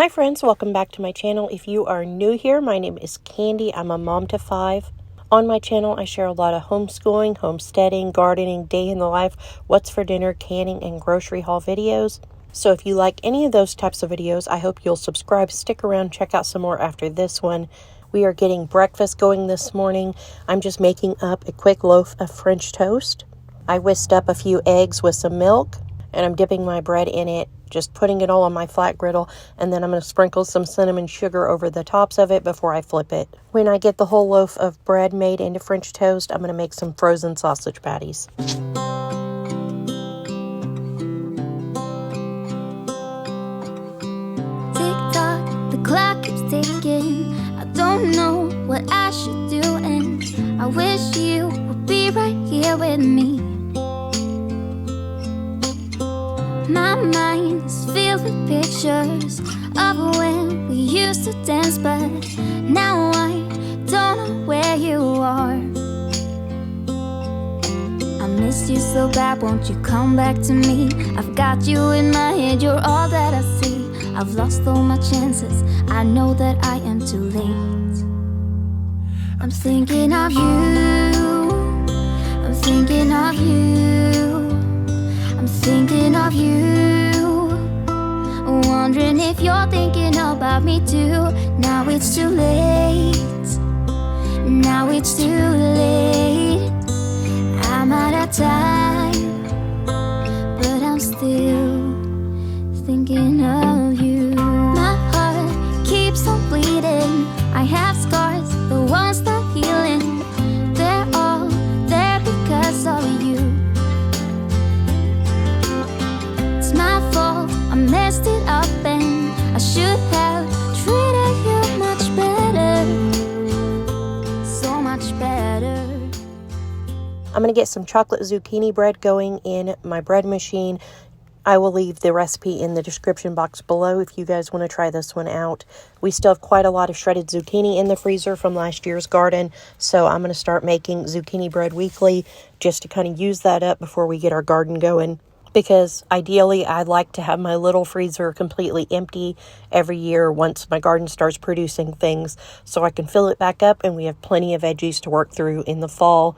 Hi friends, welcome back to my channel. If you are new here, my name is Candy. I'm a mom to 5. On my channel, I share a lot of homeschooling, homesteading, gardening, day in the life, what's for dinner, canning, and grocery haul videos. So if you like any of those types of videos, I hope you'll subscribe, stick around, check out some more after this one. We are getting breakfast going this morning. I'm just making up a quick loaf of French toast. I whisked up a few eggs with some milk, and I'm dipping my bread in it, just putting it all on my flat griddle, and then I'm going to sprinkle some cinnamon sugar over the tops of it before I flip it. When I get the whole loaf of bread made into French toast, I'm going to make some frozen sausage patties. Tick-tock, the clock keeps ticking. I don't know what I should do, and I wish you would be right here with me. My mind is filled with pictures of when we used to dance, but now I don't know where you are. I missed you so bad, won't you come back to me? I've got you in my head, you're all that I see. I've lost all my chances, I know that I am too late. I'm thinking of you, I'm thinking of you, I'm thinking of you, wondering if you're thinking about me too. Now it's too late, now it's too late. I'm out of time, but I'm still thinking of you. My heart keeps on bleeding. I have scars, the ones not healing. They're all there because of you. It's my fault, I messed it up, and I should have treated you much better, so much better. I'm going to get some chocolate zucchini bread going in my bread machine. I will leave the recipe in the description box below if you guys want to try this one out. We still have quite a lot of shredded zucchini in the freezer from last year's garden, so I'm going to start making zucchini bread weekly just to kind of use that up before we get our garden going. Because ideally, I'd like to have my little freezer completely empty every year once my garden starts producing things, so I can fill it back up and we have plenty of veggies to work through in the fall,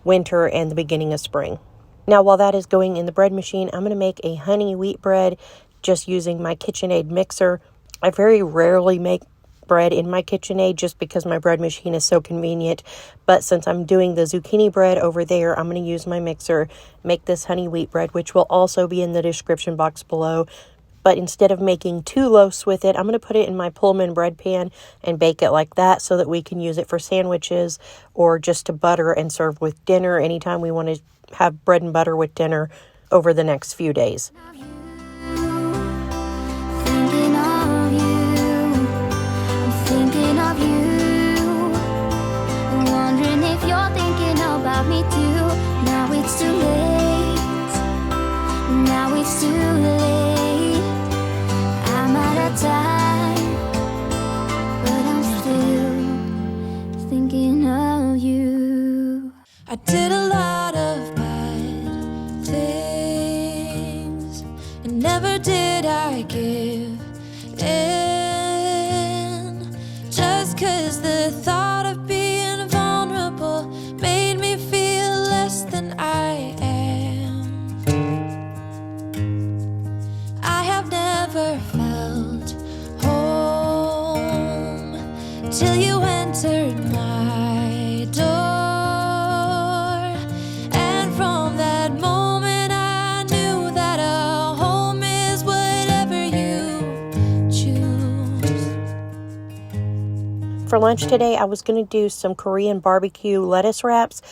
winter, and the beginning of spring. Now, while that is going in the bread machine, I'm going to make a honey wheat bread just using my KitchenAid mixer. I very rarely make bread in my KitchenAid just because my bread machine is so convenient. But since I'm doing the zucchini bread over there, I'm going to use my mixer, make this honey wheat bread, which will also be in the description box below. But instead of making 2 loaves with it, I'm going to put it in my Pullman bread pan and bake it like that so that we can use it for sandwiches or just to butter and serve with dinner anytime we want to have bread and butter with dinner over the next few days. Thinking of you, I'm thinking of you, wondering if you're thinking about me too. Now it's too late, now it's too late. I'm out of time, but I'm still thinking of you. I did a lot of bad things, and never did I give in. Just 'cause the thought of being vulnerable made me feel less than I am. I have never felt home till you entered my door. For lunch today, I was going to do some Korean barbecue lettuce wraps,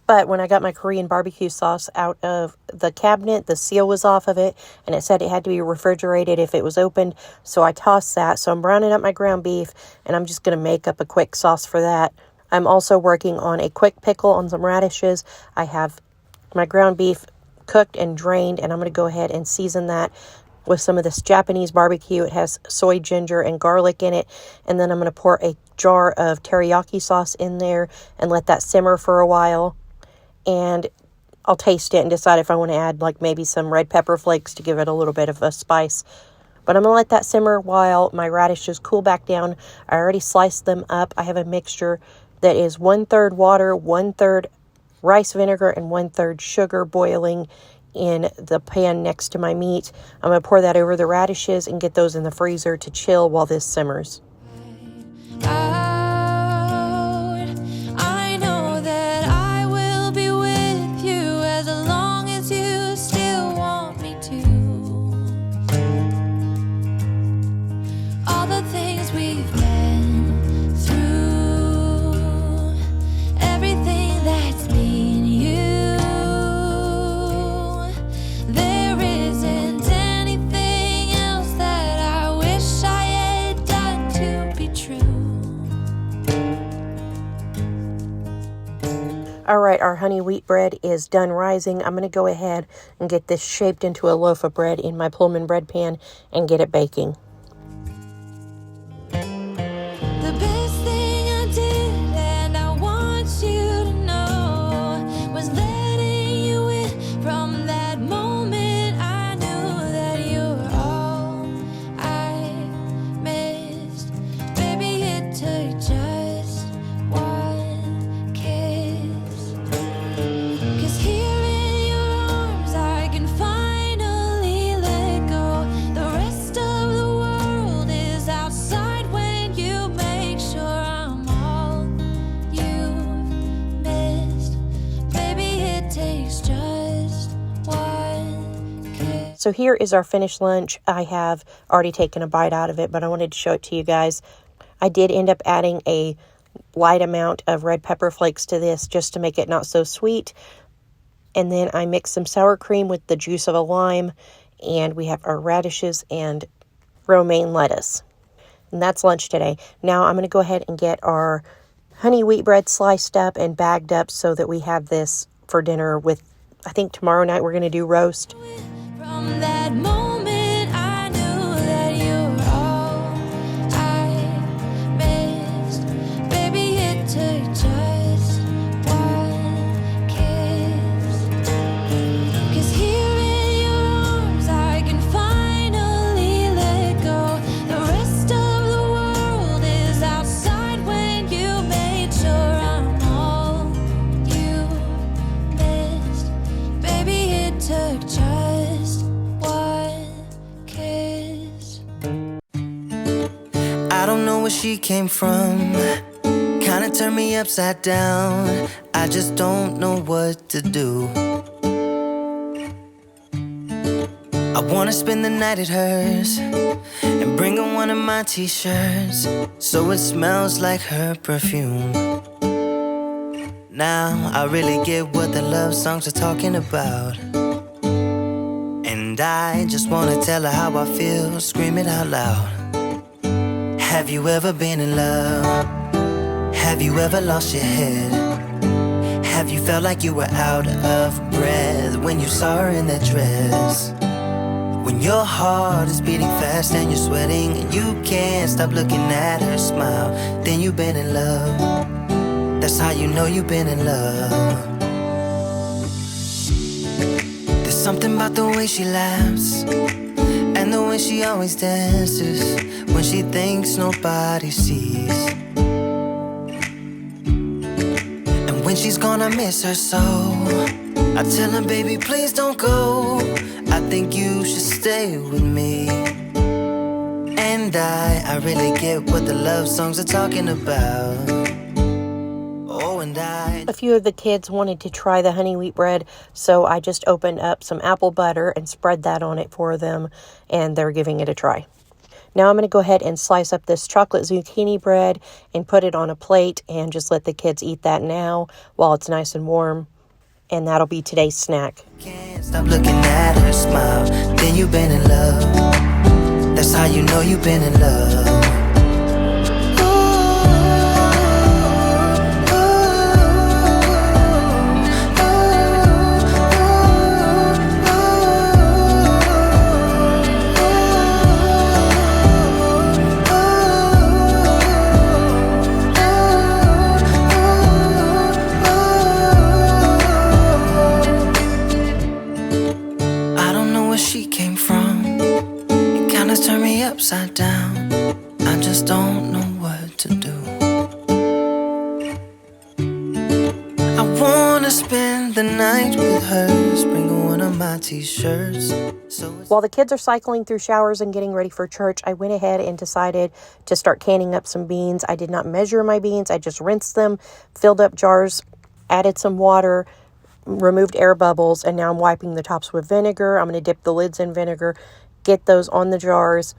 but when I got my Korean barbecue sauce out of the cabinet, the seal was off of it, and it said it had to be refrigerated if it was opened, so I tossed that. So I'm browning up my ground beef, and I'm just going to make up a quick sauce for that. I'm also working on a quick pickle on some radishes. I have my ground beef cooked and drained, and I'm going to go ahead and season that with some of this Japanese barbecue. It has soy, ginger, and garlic in it. And then I'm going to pour a jar of teriyaki sauce in there and let that simmer for a while. And I'll taste it and decide if I want to add like maybe some red pepper flakes to give it a little bit of a spice. But I'm going to let that simmer while my radishes cool back down. I already sliced them up. I have a mixture that is 1/3 water, 1/3 rice vinegar, and 1/3 sugar boiling in the pan next to my meat. I'm going to pour that over the radishes and get those in the freezer to chill while this simmers. I know that I will be with you as long as you still want me to. All the things we've been through, everything that's been you, there isn't anything else that I wish I had done to be true. All right, our honey wheat bread is done rising. I'm going to go ahead and get this shaped into a loaf of bread in my Pullman bread pan and get it baking. The best thing I did, and I want you to know, was letting you in. From that moment I knew that you were all I missed. Baby, it took just one kiss. 'Cause here in your arms I can finally let go. The rest of the world is outside when you make sure I'm all you've missed. Baby, it takes just one kiss. So here is our finished lunch. I have already taken a bite out of it, but I wanted to show it to you guys. I did end up adding a light amount of red pepper flakes to this just to make it not so sweet. And then I mixed some sour cream with the juice of a lime, and we have our radishes and romaine lettuce. And that's lunch today. Now I'm going to go ahead and get our honey wheat bread sliced up and bagged up so that we have this for dinner with, I think tomorrow night we're going to do roast. From that moment I knew that you were all I missed. Baby, it took just one kiss. 'Cause here in your arms I can finally let go. The rest of the world is outside when you made sure I'm all you missed. Baby, it took just one kiss. I don't know where she came from. Kinda turned me upside down. I just don't know what to do. I wanna spend the night at hers and bring her one of my t-shirts so it smells like her perfume. Now I really get what the love songs are talking about, and I just wanna tell her how I feel, scream it out loud. Have you ever been in love? Have you ever lost your head? Have you felt like you were out of breath when you saw her in that dress? When your heart is beating fast and you're sweating and you can't stop looking at her smile, then you've been in love. That's how you know you've been in love. There's something about the way she laughs and the way she always dances when she thinks nobody sees. And when she's gone, I miss her so. I tell her, baby, please don't go. I think you should stay with me. And I really get what the love songs are talking about. Oh, and A few of the kids wanted to try the honey wheat bread, so I just opened up some apple butter and spread that on it for them, and they're giving it a try. Now I'm going to go ahead and slice up this chocolate zucchini bread and put it on a plate and just let the kids eat that now while it's nice and warm. And that'll be today's snack. can't stop looking at her smile, then you've been in love. That's how you know you've been in love. She came from, it kinda turned upside down. I just don't know what to do. I wanna spend the night with her, sprinkle one of my t-shirts. While the kids are cycling through showers and getting ready for church, I went ahead and decided to start canning up some beans. I did not measure my beans. I just rinsed them, filled up jars, added some water, removed air bubbles, and now I'm wiping the tops with vinegar. I'm going to dip the lids in vinegar, get those on the jars,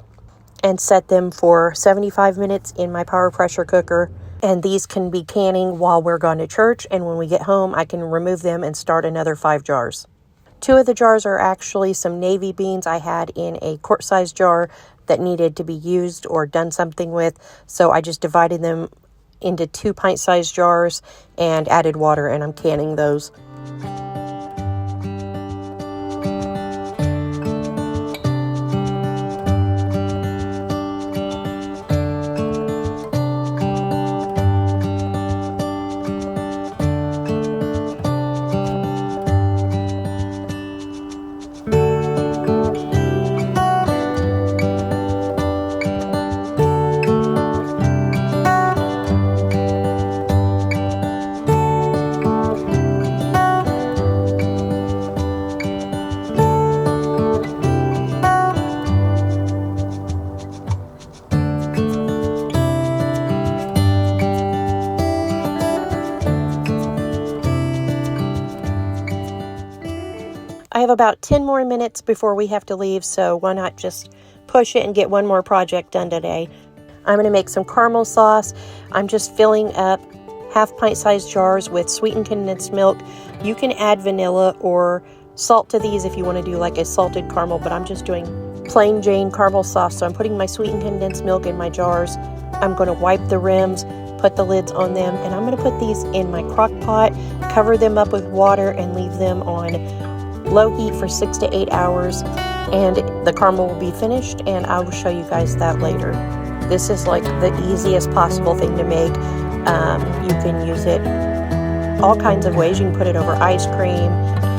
and set them for 75 minutes in my power pressure cooker. And these can be canning while we're gone to church, and when we get home, I can remove them and start another 5 jars. 2 of the jars are actually some navy beans I had in a quart-sized jar that needed to be used or done something with, so I just divided them into 2 pint-sized jars and added water, and I'm canning those. I have about 10 more minutes before we have to leave, so why not just push it and get one more project done today. I'm going to make some caramel sauce. I'm just filling up half pint-sized jars with sweetened condensed milk. You can add vanilla or salt to these if you want to do like a salted caramel, but I'm just doing plain Jane caramel sauce. So I'm putting my sweetened condensed milk in my jars. I'm going to wipe the rims, put the lids on them, and I'm going to put these in my crock pot, cover them up with water, and leave them on low heat for 6 to 8 hours, and the caramel will be finished, and I will show you guys that later. This is like the easiest possible thing to make. You can use it all kinds of ways. You can put it over ice cream.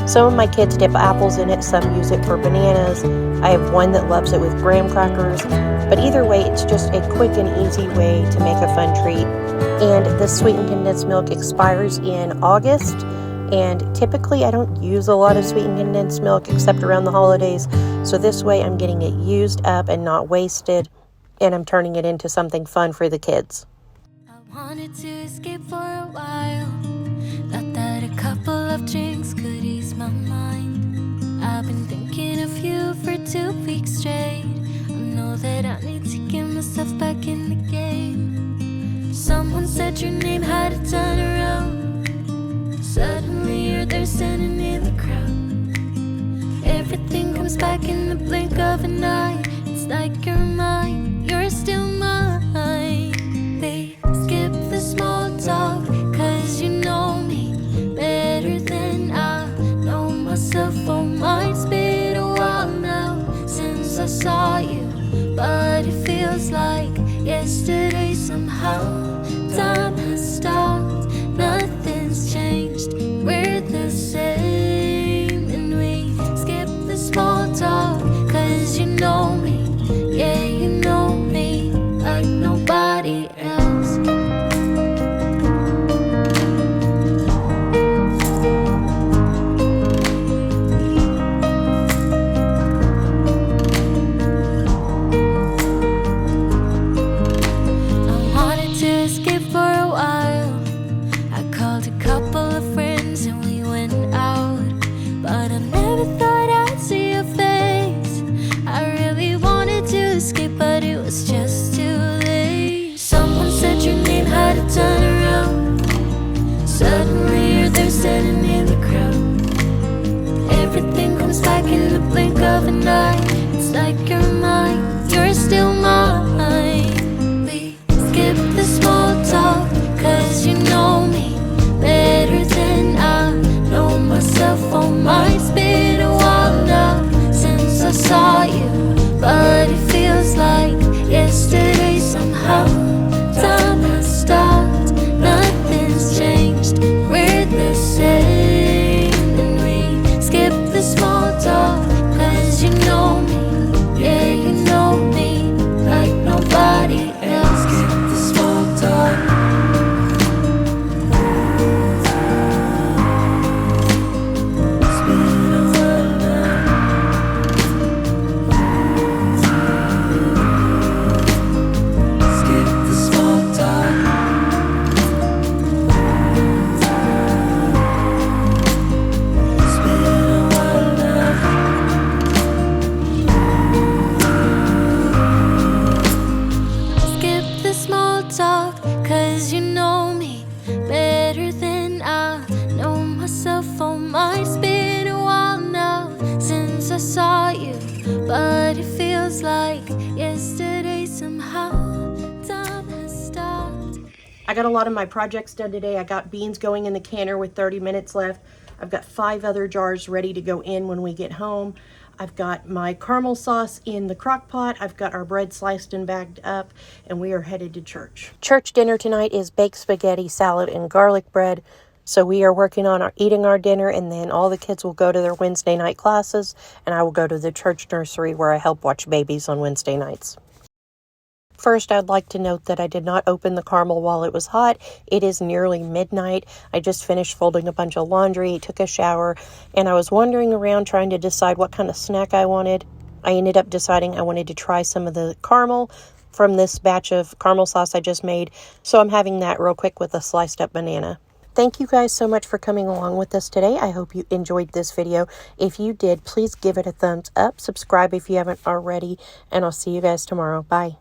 Some of my kids dip apples in it, some use it for bananas. I have one that loves it with graham crackers, but either way, it's just a quick and easy way to make a fun treat. And this sweetened condensed milk expires in August. And typically I don't use a lot of sweetened condensed milk except around the holidays. So this way I'm getting it used up and not wasted, and I'm turning it into something fun for the kids. I wanted to escape for a while. Thought that a couple of drinks could ease my mind. I've been thinking of you for 2 weeks straight. I know that I need to get myself back in the game. Someone said your name had a turn around. Suddenly you're there standing in the crowd. Everything comes back in the blink of an eye. It's like you're mine, you're still mine. They skip the small talk, cause you know me better than I know myself. Oh, mine's been a while now since I saw you, but it feels like yesterday somehow. Time has stopped, nothing's changed, we're the same. And we skip the small talk, cause you know me, yeah, you know me like nobody else. I wanted to but it feels like yesterday somehow. Time has stopped. I got a lot of my projects done today. I got beans going in the canner with 30 minutes left. I've got 5 other jars ready to go in when we get home. I've got my caramel sauce in the crock pot. I've got our bread sliced and bagged up, and we are headed to church. Church dinner tonight is baked spaghetti, salad, and garlic bread. So we are working on eating our dinner, and then all the kids will go to their Wednesday night classes, and I will go to the church nursery where I help watch babies on Wednesday nights. First, I'd like to note that I did not open the caramel while it was hot. It is nearly midnight. I just finished folding a bunch of laundry, took a shower, and I was wandering around trying to decide what kind of snack I wanted. I ended up deciding I wanted to try some of the caramel from this batch of caramel sauce I just made, so I'm having that real quick with a sliced up banana. Thank you guys so much for coming along with us today. I hope you enjoyed this video. If you did, please give it a thumbs up, subscribe if you haven't already, and I'll see you guys tomorrow. Bye.